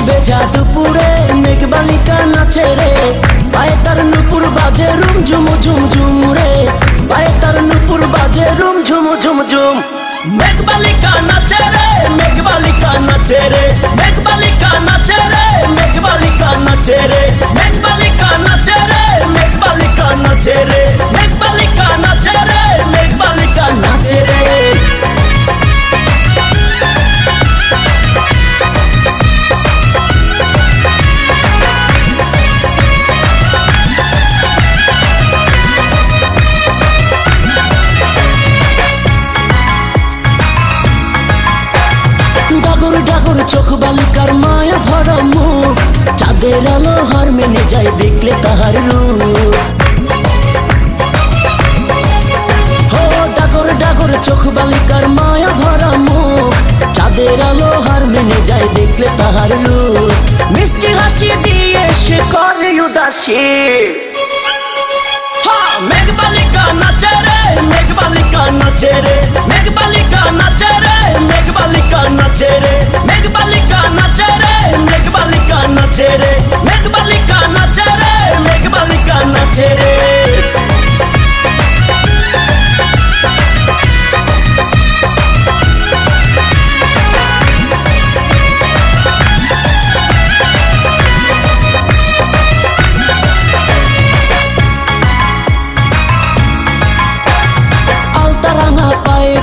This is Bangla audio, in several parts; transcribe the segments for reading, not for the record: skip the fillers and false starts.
ভেজা দুপুরে মেঘবালিকা নাচে রে, পায়ে তার নুপুর বাজে রুম ঝুম ঝুম ঝুম রে, পায়ে তার নুপুর বাজে রুম ঝুম ঝুম ঝুম। মেঘবালিকা নাচে রে, মেঘবালিকা নাচে রে, মেঘবালিকা নাচে রে, মেঘবালিকা নাচে রে, মেঘবালিকা নাচে রে, মেঘবালিকা নাচে রে, মেঘবালিকা নাচে রে, মেঘবালিকা নাচে রে। ডাগর ডাগর চোখ বালিকার মায়া ভরা মুখ, চাঁদের আলো হার মেনে যায় দেখলে তাহার রূপ। হো ডাগর ডাগর চোখ বালিকার মায়া ভরা মুখ, চাঁদের আলো হার মেনে যায় দেখলে তাহার রূপ। মিষ্টি হাসি দিয়ে সে করে উদাসী, মেঘবালিকা নাচে রে, মেঘবালিকা নাচে রে, মেঘবালিকা নাচে রে, মেঘবালিকা নাচে রে, মেঘবালিকা নাচে রে, মেঘবালিকা নাচে রে, মেঘবালিকা নাচে রে, মেঘবালিকা নাচে রে।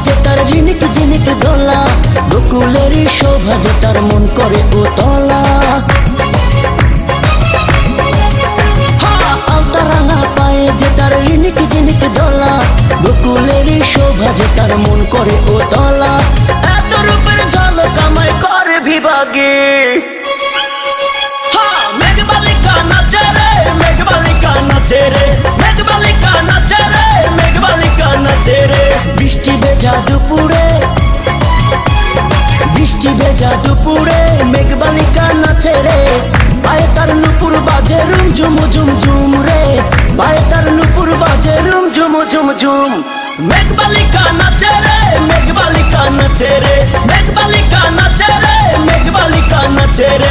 যে তার ঝিনিক ঝিনিক দোলা, বকুলেরই শোভা যে তার মন করে উতলা। আলতা রাঙা পায়ে যে তার ঝিনিক ঝিনিক দোলা, বকুলেরই শোভা যে তার মন করে উতলা। এত রূপের ঝলক আমায় করে বিভাগে, মেঘবালিকা নাচে রে, মেঘবালিকা নাচে রে, মেঘবালিকা নাচে রে, মেঘবালিকা নাচে রে। বৃষ্টি ভেজা দুপুরে, বৃষ্টি ভেজা দুপুরে মেঘবালিকা নাচে রে, পায়ে তার নুপুর বাজে রুম ঝুম ঝুম ঝুম রে, পায়ে তার নুপুর বাজে রুম ঝুম ঝুম ঝুম। মেঘবালিকা নাচে রে, মেঘবালিকা নাচে রে, মেঘবালিকা নাচে রে, মেঘবালিকা নাচে রে।